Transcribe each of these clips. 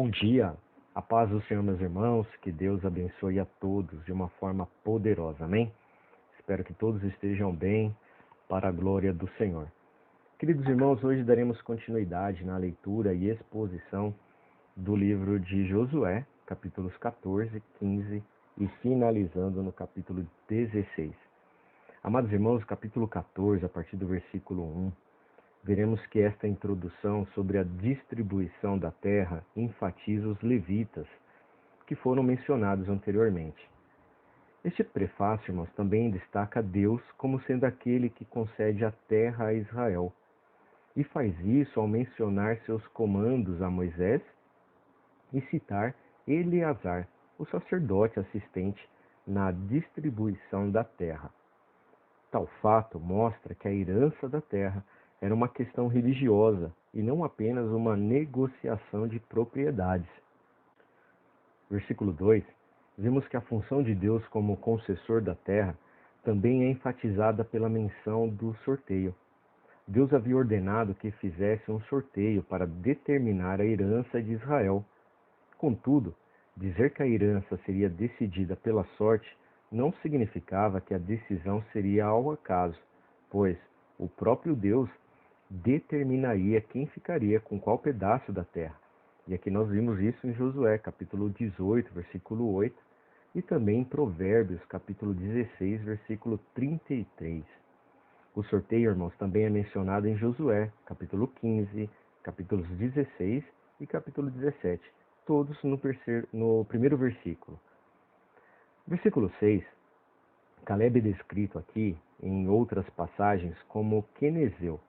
Bom dia, a paz do Senhor, meus irmãos, que Deus abençoe a todos de uma forma poderosa, amém? Espero que todos estejam bem, para a glória do Senhor. Queridos irmãos, hoje daremos continuidade na leitura e exposição do livro de Josué, capítulos 14, 15 e finalizando no capítulo 16. Amados irmãos, capítulo 14, a partir do versículo 1, veremos que esta introdução sobre a distribuição da terra enfatiza os levitas, que foram mencionados anteriormente. Este prefácio, irmãos, também destaca Deus como sendo aquele que concede a terra a Israel, e faz isso ao mencionar seus comandos a Moisés e citar Eleazar, o sacerdote assistente, na distribuição da terra. Tal fato mostra que a herança da terra era uma questão religiosa e não apenas uma negociação de propriedades. Versículo 2, vemos que a função de Deus como concessor da terra também é enfatizada pela menção do sorteio. Deus havia ordenado que fizesse um sorteio para determinar a herança de Israel. Contudo, dizer que a herança seria decidida pela sorte não significava que a decisão seria ao acaso, pois o próprio Deus determinaria quem ficaria com qual pedaço da terra. E aqui nós vimos isso em Josué, capítulo 18, versículo 8, e também em Provérbios, capítulo 16, versículo 33. O sorteio, irmãos, também é mencionado em Josué, capítulo 15, capítulos 16 e capítulo 17, todos no primeiro versículo. Versículo 6, Caleb é descrito aqui, em outras passagens, como quenezeu.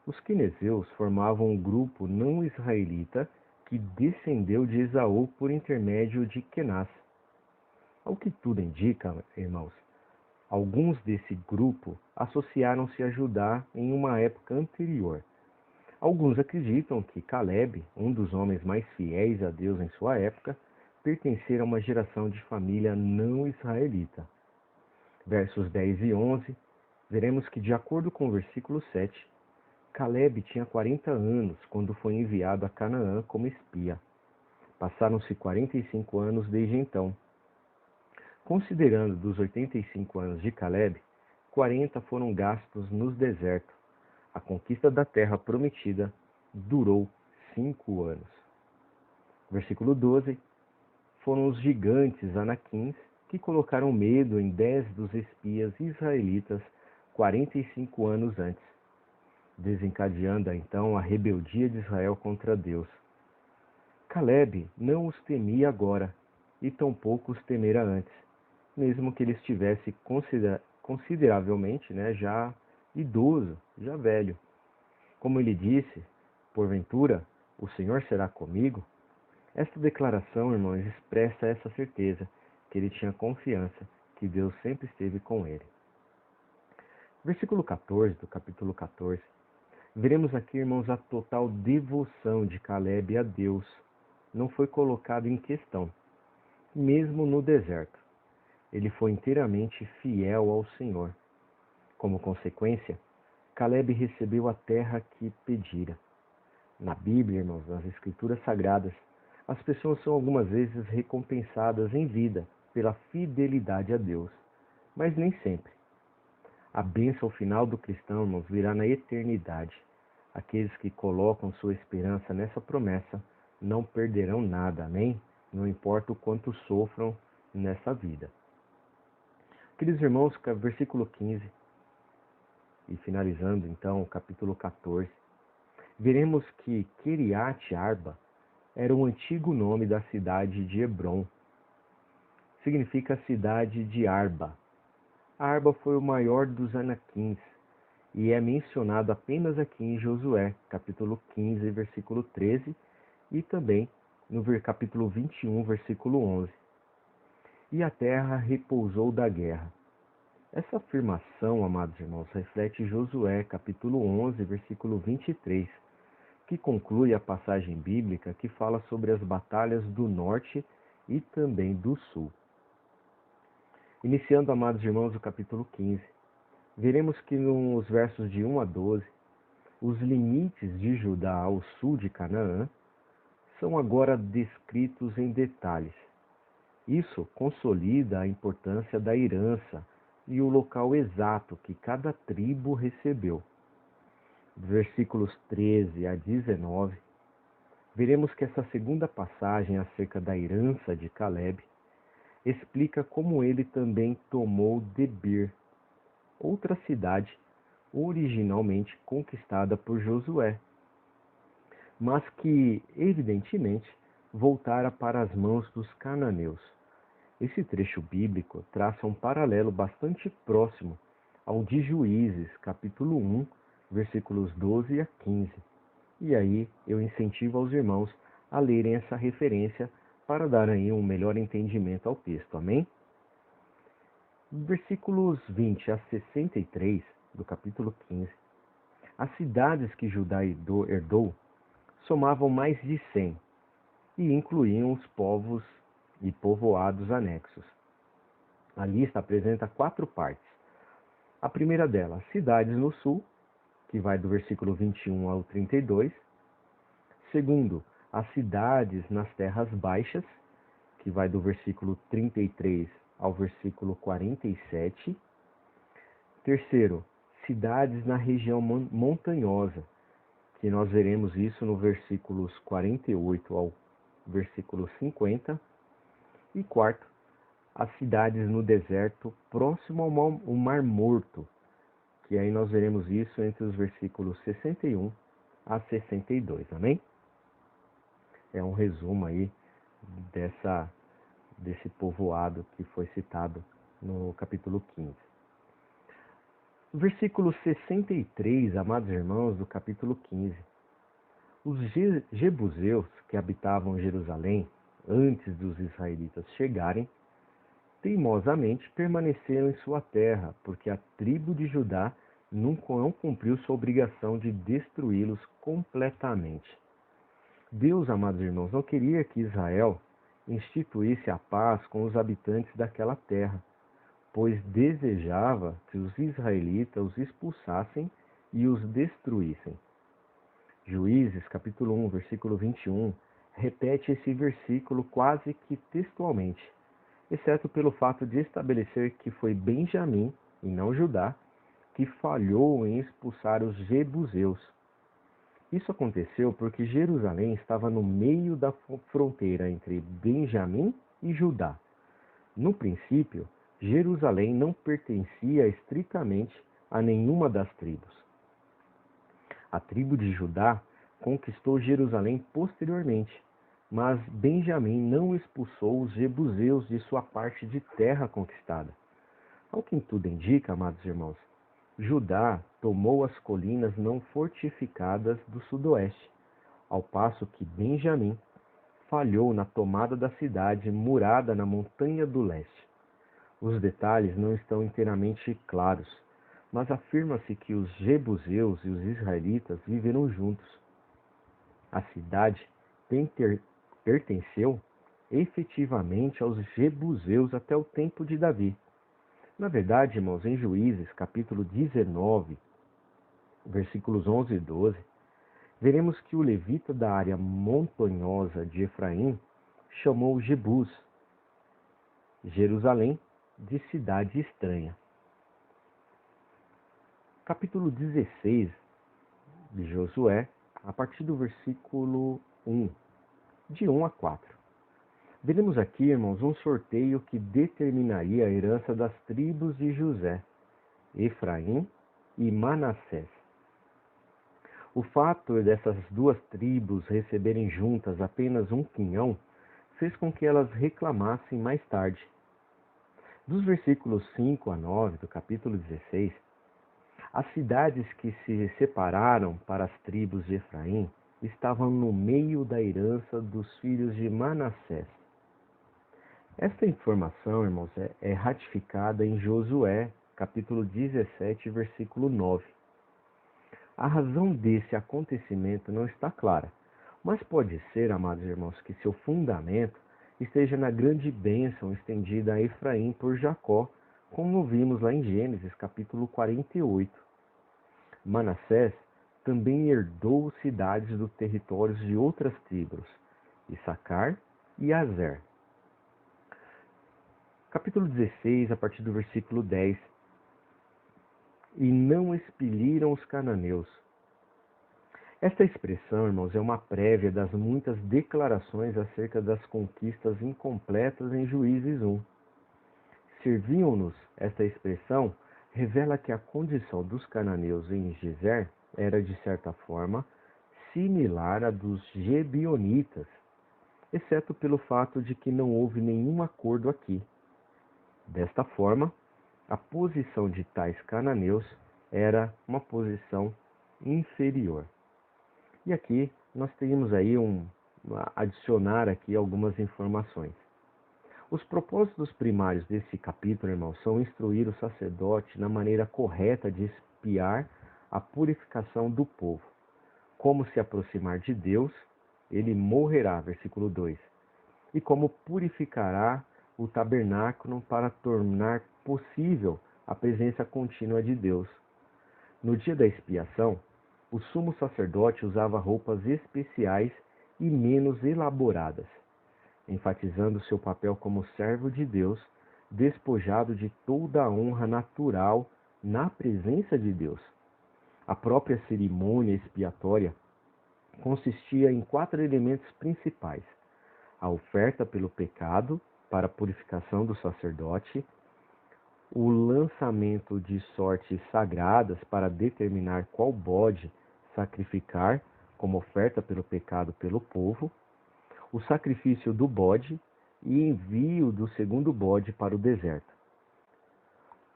Os quenezeus formavam um grupo não israelita que descendeu de Esaú por intermédio de Kenaz. Ao que tudo indica, irmãos, alguns desse grupo associaram-se a Judá em uma época anterior. Alguns acreditam que Caleb, um dos homens mais fiéis a Deus em sua época, pertencia a uma geração de família não israelita. Versos 10 e 11, veremos que, de acordo com o versículo 7, Caleb tinha 40 anos quando foi enviado a Canaã como espia. Passaram-se 45 anos desde então. Considerando dos 85 anos de Caleb, 40 foram gastos nos desertos. A conquista da terra prometida durou 5 anos. Versículo 12. Foram os gigantes anaquins que colocaram medo em 10 dos espias israelitas 45 anos antes, desencadeando então a rebeldia de Israel contra Deus. Caleb não os temia agora, e tampouco os temera antes, mesmo que ele estivesse consideravelmente já idoso, já velho. Como ele disse, porventura, o Senhor será comigo? Esta declaração, irmãos, expressa essa certeza, que ele tinha confiança, que Deus sempre esteve com ele. Versículo 14 do capítulo 14. Veremos aqui, irmãos, a total devoção de Caleb a Deus não foi colocado em questão, mesmo no deserto. Ele foi inteiramente fiel ao Senhor. Como consequência, Caleb recebeu a terra que pedira. Na Bíblia, irmãos, nas Escrituras Sagradas, as pessoas são algumas vezes recompensadas em vida pela fidelidade a Deus, mas nem sempre. A bênção final do cristão, irmãos, virá na eternidade. Aqueles que colocam sua esperança nessa promessa não perderão nada, amém? Não importa o quanto sofram nessa vida. Queridos irmãos, versículo 15, e finalizando então o capítulo 14, veremos que Kiriat Arba era o antigo nome da cidade de Hebron. Significa cidade de Arba. Arba foi o maior dos anaquins e é mencionado apenas aqui em Josué, capítulo 15, versículo 13, e também no capítulo 21, versículo 11. E a terra repousou da guerra. Essa afirmação, amados irmãos, reflete Josué, capítulo 11, versículo 23, que conclui a passagem bíblica que fala sobre as batalhas do norte e também do sul. Iniciando, amados irmãos, o capítulo 15, veremos que nos versos de 1 a 12, os limites de Judá ao sul de Canaã são agora descritos em detalhes. Isso consolida a importância da herança e o local exato que cada tribo recebeu. Versículos 13 a 19, veremos que essa segunda passagem acerca da herança de Caleb explica como ele também tomou Debir, outra cidade originalmente conquistada por Josué, mas que, evidentemente, voltara para as mãos dos cananeus. Esse trecho bíblico traça um paralelo bastante próximo ao de Juízes, capítulo 1, versículos 12 a 15. E aí eu incentivo aos irmãos a lerem essa referência para dar aí um melhor entendimento ao texto. Amém? Versículos 20 a 63 do capítulo 15. As cidades que Judá herdou somavam mais de 100 e incluíam os povos e povoados anexos. A lista apresenta 4 partes. A primeira delas, cidades no sul, que vai do versículo 21 ao 32. Segundo, as cidades nas terras baixas, que vai do versículo 33 ao versículo 47. Terceiro, cidades na região montanhosa, que nós veremos isso no versículos 48 ao versículo 50. E quarto, as cidades no deserto próximo ao Mar Morto, que aí nós veremos isso entre os versículos 61 a 62, amém? É um resumo aí desse povoado que foi citado no capítulo 15. Versículo 63, amados irmãos, do capítulo 15. Os jebuseus que habitavam Jerusalém antes dos israelitas chegarem, teimosamente permaneceram em sua terra, porque a tribo de Judá não cumpriu sua obrigação de destruí-los completamente. Deus, amados irmãos, não queria que Israel instituísse a paz com os habitantes daquela terra, pois desejava que os israelitas os expulsassem e os destruíssem. Juízes, capítulo 1, versículo 21, repete esse versículo quase que textualmente, exceto pelo fato de estabelecer que foi Benjamim, e não Judá, que falhou em expulsar os jebuseus. Isso aconteceu porque Jerusalém estava no meio da fronteira entre Benjamim e Judá. No princípio, Jerusalém não pertencia estritamente a nenhuma das tribos. A tribo de Judá conquistou Jerusalém posteriormente, mas Benjamim não expulsou os jebuseus de sua parte de terra conquistada. Ao que tudo indica, amados irmãos, Judá tomou as colinas não fortificadas do sudoeste, ao passo que Benjamim falhou na tomada da cidade murada na montanha do leste. Os detalhes não estão inteiramente claros, mas afirma-se que os jebuseus e os israelitas viveram juntos. A cidade pertenceu efetivamente aos jebuseus até o tempo de Davi. Na verdade, irmãos, em Juízes, capítulo 19, versículos 11 e 12, veremos que o levita da área montanhosa de Efraim chamou Jebus, Jerusalém, de cidade estranha. Capítulo 16 de Josué, a partir do versículo 1, de 1 a 4. Veremos aqui, irmãos, um sorteio que determinaria a herança das tribos de José, Efraim e Manassés. O fato dessas duas tribos receberem juntas apenas um quinhão fez com que elas reclamassem mais tarde. Dos versículos 5 a 9 do capítulo 16, as cidades que se separaram para as tribos de Efraim estavam no meio da herança dos filhos de Manassés. Esta informação, irmãos, é ratificada em Josué, capítulo 17, versículo 9. A razão desse acontecimento não está clara, mas pode ser, amados irmãos, que seu fundamento esteja na grande bênção estendida a Efraim por Jacó, como vimos lá em Gênesis, capítulo 48. Manassés também herdou cidades dos territórios de outras tribos, Issacar e Azer. Capítulo 16, a partir do versículo 10. E não expeliram os cananeus. Esta expressão, irmãos, é uma prévia das muitas declarações acerca das conquistas incompletas em Juízes 1. Serviam-nos, esta expressão revela que a condição dos cananeus em Gezer era, de certa forma, similar à dos Gebionitas, exceto pelo fato de que não houve nenhum acordo aqui. Desta forma, a posição de tais cananeus era uma posição inferior. E aqui nós temos aí adicionar aqui algumas informações. Os propósitos primários desse capítulo, irmãos, são instruir o sacerdote na maneira correta de espiar a purificação do povo. Como se aproximar de Deus, ele morrerá, versículo 2. E como purificará o tabernáculo para tornar possível a presença contínua de Deus. No dia da expiação, o sumo sacerdote usava roupas especiais e menos elaboradas, enfatizando seu papel como servo de Deus, despojado de toda a honra natural na presença de Deus. A própria cerimônia expiatória consistia em 4 elementos principais: a oferta pelo pecado para a purificação do sacerdote, o lançamento de sortes sagradas para determinar qual bode sacrificar como oferta pelo pecado pelo povo, o sacrifício do bode e envio do segundo bode para o deserto.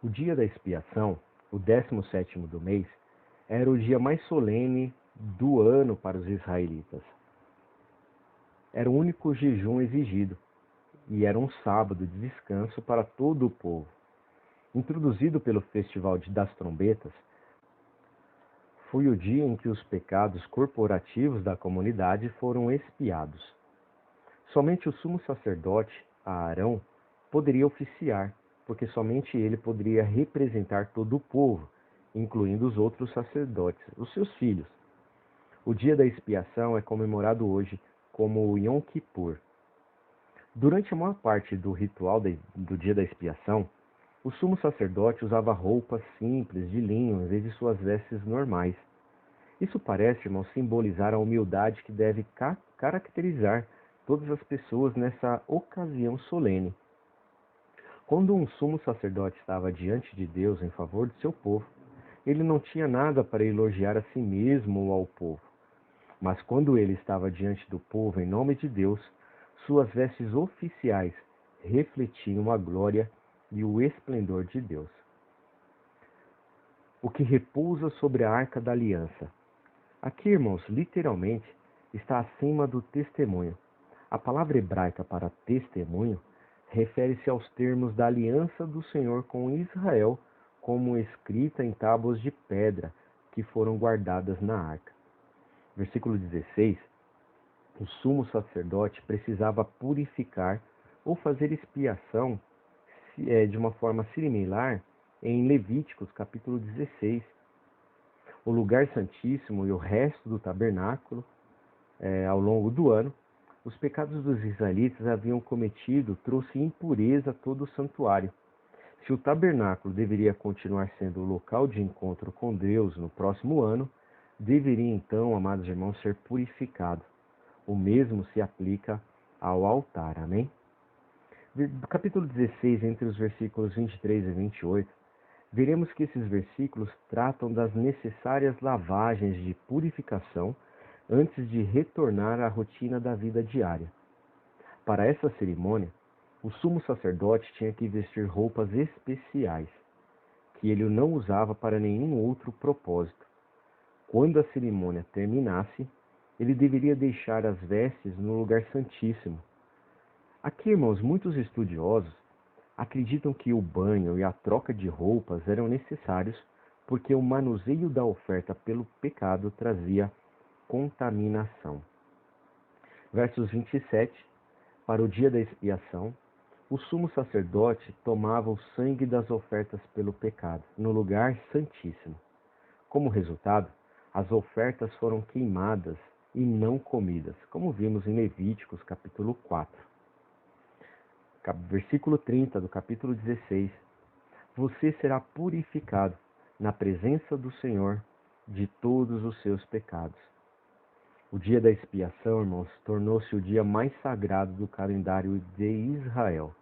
O dia da expiação, o 17º do mês, era o dia mais solene do ano para os israelitas. Era o único jejum exigido e era um sábado de descanso para todo o povo. Introduzido pelo Festival das Trombetas, foi o dia em que os pecados corporativos da comunidade foram expiados. Somente o sumo sacerdote, Arão, poderia oficiar, porque somente ele poderia representar todo o povo, incluindo os outros sacerdotes, os seus filhos. O dia da expiação é comemorado hoje como o Yom Kippur. Durante a maior parte do ritual do dia da expiação, o sumo sacerdote usava roupas simples de linho em vez de suas vestes normais. Isso parece, irmão, simbolizar a humildade que deve caracterizar todas as pessoas nessa ocasião solene. Quando um sumo sacerdote estava diante de Deus em favor de seu povo, ele não tinha nada para elogiar a si mesmo ou ao povo. Mas quando ele estava diante do povo em nome de Deus, suas vestes oficiais refletiam a glória e o esplendor de Deus. O que repousa sobre a arca da aliança. Aqui, irmãos, literalmente, está acima do testemunho. A palavra hebraica para testemunho refere-se aos termos da aliança do Senhor com Israel, como escrita em tábuas de pedra que foram guardadas na arca. Versículo 16. O sumo sacerdote precisava purificar ou fazer expiação de uma forma similar em Levíticos, capítulo 16. O lugar santíssimo e o resto do tabernáculo, ao longo do ano, os pecados dos israelitas haviam cometido trouxe impureza a todo o santuário. Se o tabernáculo deveria continuar sendo o local de encontro com Deus no próximo ano, deveria então, amados irmãos, ser purificado. O mesmo se aplica ao altar. Amém? Do capítulo 16, entre os versículos 23 e 28, veremos que esses versículos tratam das necessárias lavagens de purificação antes de retornar à rotina da vida diária. Para essa cerimônia, o sumo sacerdote tinha que vestir roupas especiais, que ele não usava para nenhum outro propósito. Quando a cerimônia terminasse, ele deveria deixar as vestes no lugar santíssimo. Aqui, irmãos, muitos estudiosos acreditam que o banho e a troca de roupas eram necessários porque o manuseio da oferta pelo pecado trazia contaminação. Versos 27. Para o dia da expiação, o sumo sacerdote tomava o sangue das ofertas pelo pecado no lugar santíssimo. Como resultado, as ofertas foram queimadas e não comidas, como vimos em Levíticos capítulo 4. Versículo 30 do capítulo 16. Você será purificado na presença do Senhor de todos os seus pecados. O dia da expiação, irmãos, tornou-se o dia mais sagrado do calendário de Israel.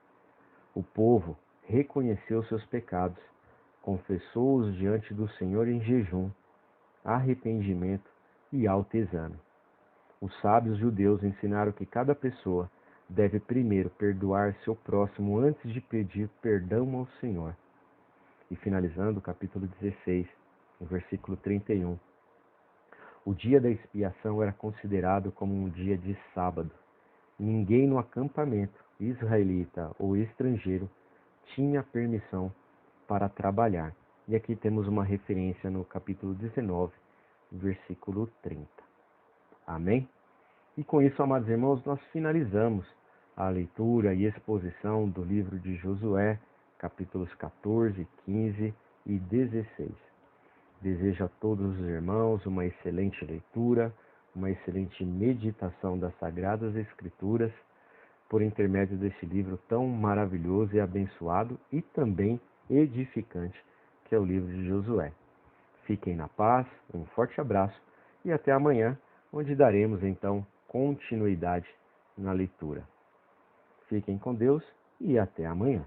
O povo reconheceu seus pecados, confessou-os diante do Senhor em jejum, arrependimento e alto exame. Os sábios judeus ensinaram que cada pessoa deve primeiro perdoar seu próximo antes de pedir perdão ao Senhor. E finalizando o capítulo 16, no versículo 31. O dia da expiação era considerado como um dia de sábado. Ninguém no acampamento, israelita ou estrangeiro, tinha permissão para trabalhar. E aqui temos uma referência no capítulo 19, versículo 30. Amém? E com isso, amados irmãos, nós finalizamos a leitura e exposição do livro de Josué, capítulos 14, 15 e 16. Desejo a todos os irmãos uma excelente leitura, uma excelente meditação das Sagradas Escrituras, por intermédio deste livro tão maravilhoso e abençoado e também edificante, que é o livro de Josué. Fiquem na paz, um forte abraço e até amanhã, onde daremos então continuidade na leitura. Fiquem com Deus e até amanhã.